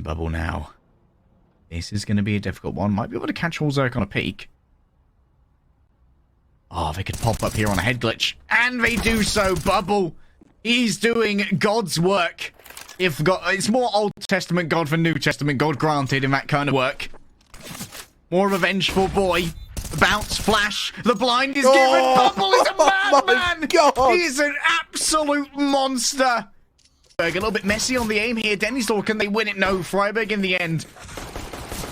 Bubble now. This is going to be a difficult one. Might be able to catch all Zerk on a peek. Oh, they could pop up here on a head glitch. And they do so. Bubble. He's doing God's work. If God, it's more Old Testament God than New Testament God, granted, in that kind of work. More of a vengeful boy. Bounce, flash. The blind is given. Bubble is a madman. He's an absolute monster. A little bit messy on the aim here. Denny's Law, can they win it? No. Friberg in the end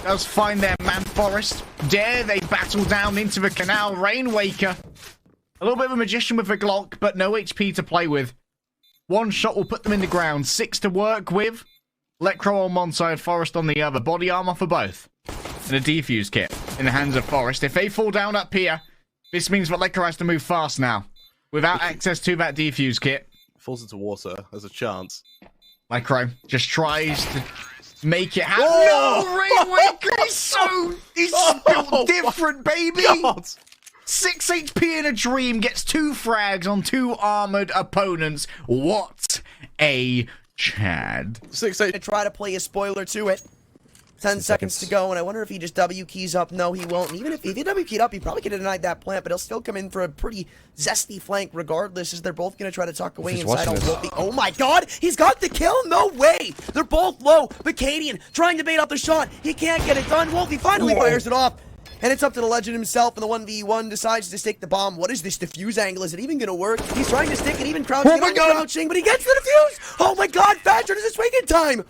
does find their man Forest. Dare they battle down into the canal. Rainwaker. A little bit of a magician with a Glock, but no HP to play with. One shot will put them in the ground. 6 to work with. Lecro on one side, Forest on the other. Body armor for both. And a defuse kit in the hands of Forest. If they fall down up here, this means that Lecro has to move fast now. Without access to that defuse kit. Falls into water. There's a chance. Lecro just tries to make it happen. Oh! No, Rainwaker is built different, baby. God. 6 HP in a dream, gets 2 frags on 2 armored opponents. What a Chad. 6-8. Try to play a spoiler to it. 10 seconds to go, and I wonder if he just W keys up. No, he won't. And even if he W keyed up, he probably could have denied that plant, but he'll still come in for a pretty zesty flank regardless, as they're both going to try to tuck away inside on Wolfie. Oh my god, he's got the kill? No way! They're both low, but Cadian trying to bait out the shot. He can't get it done. Wolfie finally fires it off. And it's up to the legend himself, and the 1v1 decides to stick the bomb. What is this defuse angle? Is it even going to work? He's trying to stick it, even crouching. Oh my god! Crouching, but he gets the defuse! Oh my god, Thatcher, does it swing in time?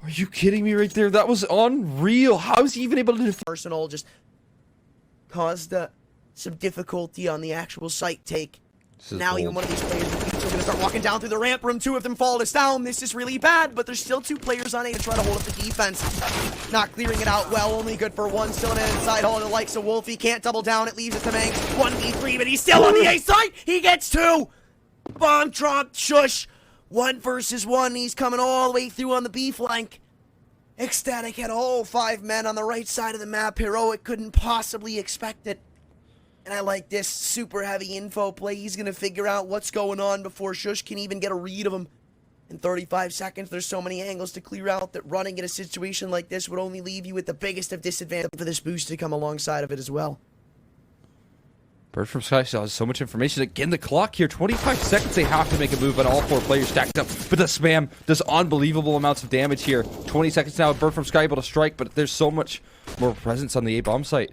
Are you kidding me right there? That was unreal. How is he even able to... Personal just caused some difficulty on the actual site take. Now even one of these players are going to start walking down through the ramp room. 2 of them fall us down. This is really bad, but there's still 2 players on A to try to hold up the defense. Not clearing it out well, only good for 1. Still in an inside hole, the likes of Wolfie can't double down. It leaves it to Mangs. 1v3, but he's still on the A side. He gets 2. Bomb dropped, shush. 1 versus 1. He's coming all the way through on the B flank. Ecstatic had all 5 men on the right side of the map. Heroic couldn't possibly expect it. And I like this super heavy info play. He's going to figure out what's going on before Shush can even get a read of him. In 35 seconds, there's so many angles to clear out that running in a situation like this would only leave you with the biggest of disadvantage for this boost to come alongside of it as well. Bird from Sky still has so much information. Again, the clock here, 25 seconds. They have to make a move on all 4 players stacked up. But the spam does unbelievable amounts of damage here. 20 seconds now, Bird from Sky able to strike, but there's so much more presence on the A-bomb site.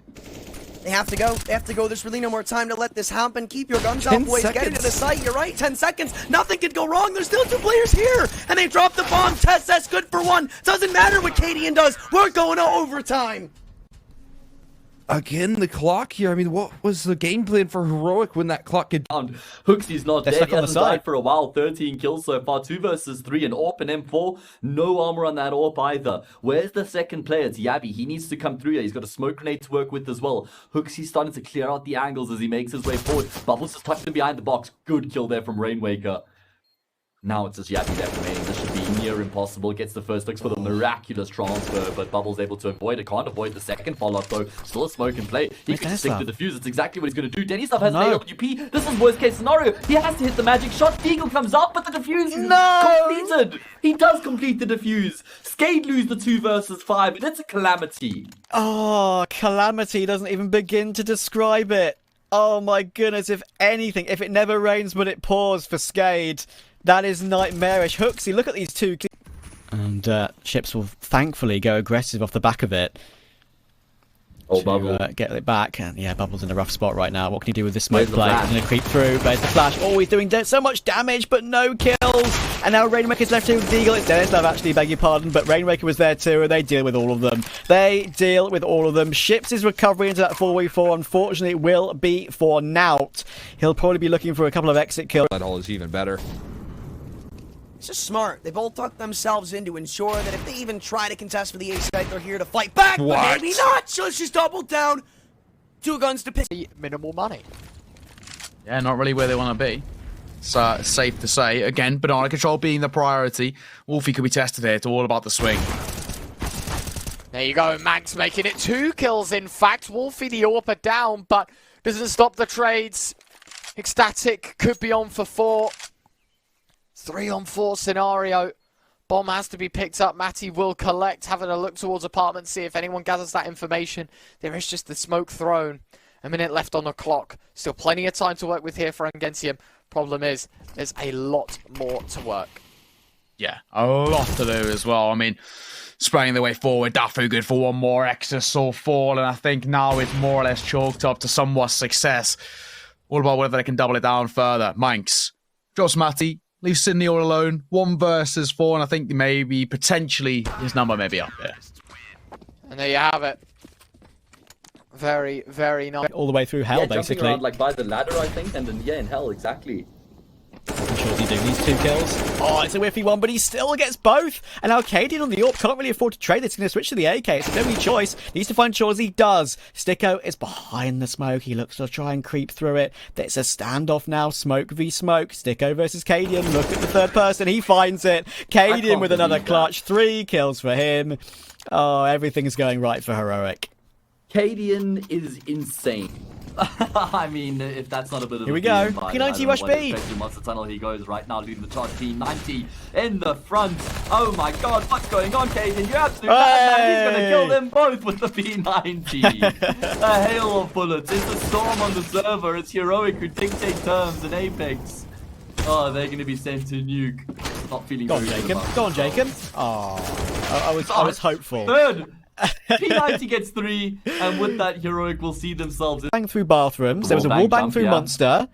They have to go. They have to go. There's really no more time to let this happen. Keep your guns out, boys. Get into the site. You're right. 10 seconds. Nothing could go wrong. There's still 2 players here. And they dropped the bomb. Tess, that's good for 1. Doesn't matter what Cadian does. We're going to overtime. Again, the clock here. I mean, what was the game plan for Heroic when that clock get down? Hooksy's not dead. He hasn't died for a while. 13 kills so far. 2 versus 3. An AWP and M4. No armor on that AWP either. Where's the second player? It's Yabby. He needs to come through here. He's got a smoke grenade to work with as well. Hooksy's starting to clear out the angles as he makes his way forward. Bubbles just tucked him behind the box. Good kill there from Rainwaker. Now it's just Yabby left remaining. This should be near impossible. Gets the first looks for the miraculous transfer, but Bubble's able to avoid it. Can't avoid the second follow-up though. Still a smoke in play. He can stick to the defuse. It's exactly what he's going to do. Denny's has an AWP. This is worst case scenario. He has to hit the magic shot. Eagle comes up, but the defuse is completed. He does complete the defuse. Skade lose the 2 versus 5, and it's a calamity. Oh, calamity doesn't even begin to describe it. Oh my goodness, if anything, if it never rains but it pours for Skade. That is nightmarish. Hooksy, look at these 2. And Ships will thankfully go aggressive off the back of it. Bubble. Get it back. And yeah, Bubble's in a rough spot right now. What can he do with this smoke play? He's going to creep through. There's the flash. Oh, he's doing so much damage, but no kills. And now Rainwaker's left here with Eagle. It's Denislav, actually, beg your pardon. But Rainwaker was there too, and they deal with all of them. Ships' recovery into that 4v4, unfortunately, will be for Nout. He'll probably be looking for a couple of exit kills. That all is even better. It's just smart. They've all tucked themselves in to ensure that if they even try to contest for the A site, they're here to fight back. But maybe not. So let's just double down. 2 guns to pick. Minimal money. Yeah, not really where they want to be. So it's safe to say. Again, banana control being the priority. Wolfie could be tested here. It's all about the swing. There you go. Manx making it 2 kills, in fact. Wolfie the AWP down, but doesn't stop the trades. Ecstatic could be on for 4. 3-on-4 scenario. Bomb has to be picked up. Matty will collect, having a look towards apartment, see if anyone gathers that information. There is just the smoke thrown. A minute left on the clock. Still plenty of time to work with here for Angentium. Problem is, there's a lot more to work. Yeah, a lot to do as well. I mean, spraying the way forward, Dafu good for one more Exisal fall, and I think now it's more or less chalked up to somewhat success. All about whether they can double it down further. Manx, Josh Matty, leave Sydney all alone. 1 versus 4, and I think maybe, potentially, his number may be up there. And there you have it. Very, very nice. All the way through hell, yeah, basically. Jumping around, like, by the ladder, I think, and then, yeah, in hell, exactly. Surely do needs 2 kills. Oh, it's a whiffy one, but he still gets both. And now Kerrigan on the AWP can't really afford to trade. It's going to switch to the AK. It's his only choice. Needs to find Chores. He does. Sticko is behind the smoke. He looks to try and creep through it. There's a standoff now. Smoke v smoke. Sticko versus Kerrigan. Look at the third person. He finds it. Kerrigan with another clutch. 3 kills for him. Oh, everything's going right for Heroic. Kerrigan is insane. I mean, if that's not a bit of Here we a go. BM, P90 rush B. Monster Tunnel he goes right now, leading the charge. P90 in the front. Oh my god, what's going on, Kerrigan? You're absolute madman. He's gonna kill them both with the P90. A hail of bullets. It's a storm on the server. It's Heroic who dictate terms in Apex. Oh, they're gonna be sent to nuke. Not feeling Go on, very good Jacob. about Go on, it. Jacob. Oh, I was hopeful. Third. P90 gets 3, and with that, Heroic will see themselves. Bang through bathrooms. There was a wall bang jump, through yeah. Monster.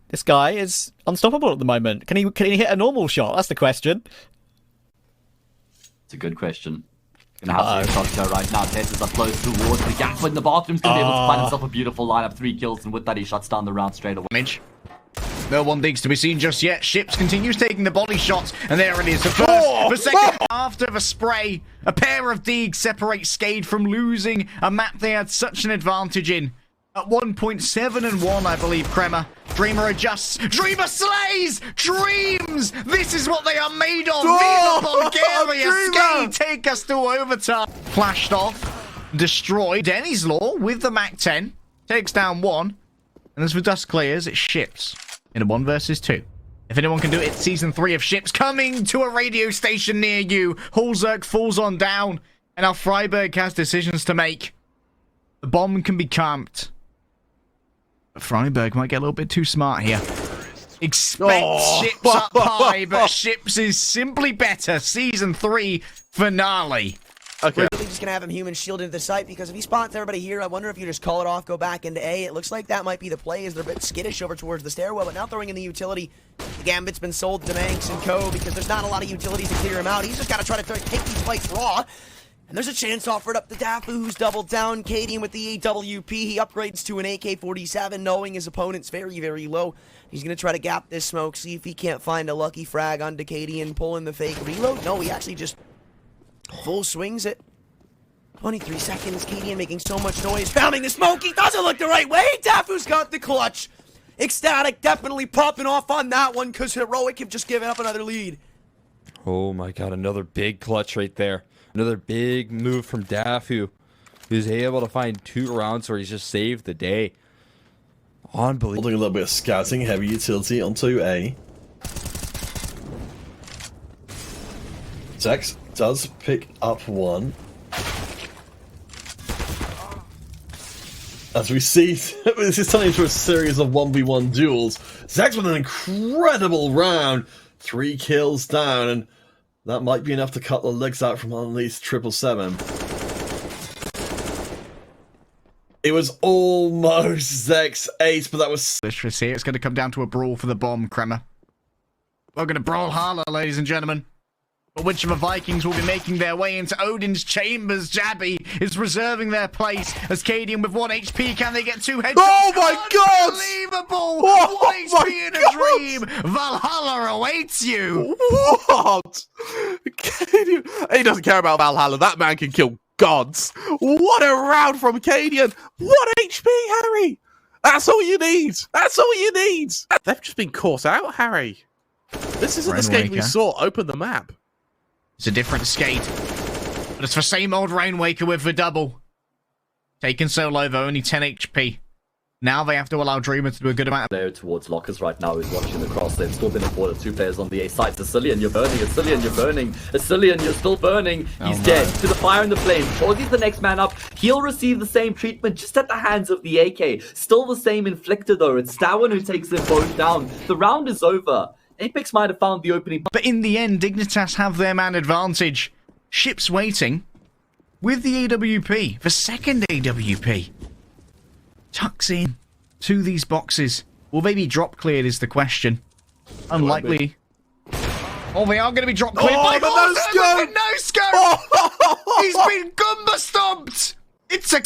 This guy is unstoppable at the moment. Can he hit a normal shot? That's the question. It's a good question. Gonna have to shot go right now. Tess up close towards the gap, but in the bathroom's gonna be able to find himself a beautiful lineup, 3 kills, and with that, he shuts down the round straight away. Damage. No one digs to be seen just yet. Ships continues taking the body shots, and there it is. The first, the second, after the spray, a pair of digs separate Skade from losing a map they had such an advantage in. At 1.7 and 1, I believe, Kremer. Dreamer adjusts. Dreamer slays! Dreams! This is what they are made of! Viva Bulgaria! Skade take us to overtime. Flashed off. Destroyed. Denny's Law with the Mac 10. Takes down 1. And as for Dust Clears, it's Ships in a 1 versus 2. If anyone can do it, it's Season 3 of Ships coming to a radio station near you. Hulzerk falls on down, and now Friberg has decisions to make. The bomb can be camped. But Friberg might get a little bit too smart here. Expect Ships up high, but Ships is simply better. Season 3 finale. Okay. We're really just going to have him human shield into the site, because if he spots everybody here, I wonder if you just call it off, go back into A. It looks like that might be the play, as they're a bit skittish over towards the stairwell, but now throwing in the utility. The Gambit's been sold to Manx and Co. because there's not a lot of utilities to clear him out. He's just got to try to take these fights raw. And there's a chance offered up to Dafu, who's doubled down. Cadian with the AWP. He upgrades to an AK-47, knowing his opponent's very, very low. He's going to try to gap this smoke, see if he can't find a lucky frag onto Cadian, pulling the fake reload. No, he actually just full swings it. 23 seconds, Cadian making so much noise, founding the smoke, he doesn't look the right way, Dafu's got the clutch. Ecstatic definitely popping off on that one, because Heroic have just given up another lead. Oh my god, another big clutch right there. Another big move from Dafu, who's able to find 2 rounds where he's just saved the day. Unbelievable. Doing a little bit of scouting, heavy utility onto A. Zex does pick up 1. As we see, this is turning into a series of 1v1 duels. Zex with an incredible round. 3 kills down, and that might be enough to cut the legs out from underneath 777. It was almost Zex ace, but that was... This here, it's going to come down to a brawl for the bomb, Kremer. We're going to brawl harder, ladies and gentlemen. But which of the Vikings will be making their way into Odin's chambers? Jabby is reserving their place as Cadian with 1 HP. Can they get 2 headshots? Oh my god! Unbelievable! Oh 1 HP in a dream! Valhalla awaits you! What? He doesn't care about Valhalla. That man can kill gods. What a round from Cadian! 1 HP, Harry! That's all you need! That's all you need! They've just been caught out, Harry. This isn't the skate we saw open the map. It's a different skate. But it's the same old Rainwaker with the double. Taken solo though, only 10 HP. Now they have to allow Dreamer to do a good amount of... Player towards Lockers right now is watching the cross. They've still been afforded 2 players on the A side. Sicilian, you're burning. Sicilian, you're burning. Sicilian, you're still burning. He's dead. To the fire and the flame. Chorzy's the next man up. He'll receive the same treatment just at the hands of the AK. Still the same inflictor though. It's Stawen who takes them both down. The round is over. Apex might have found the opening. But in the end, Dignitas have their man advantage. Ship's waiting with the AWP. The second AWP. Tucks in to these boxes. Will they be drop cleared is the question. Unlikely. Oh, they are going to be drop cleared. Oh, the no-scope! No-scope! He's been Gumba stomped! It's a...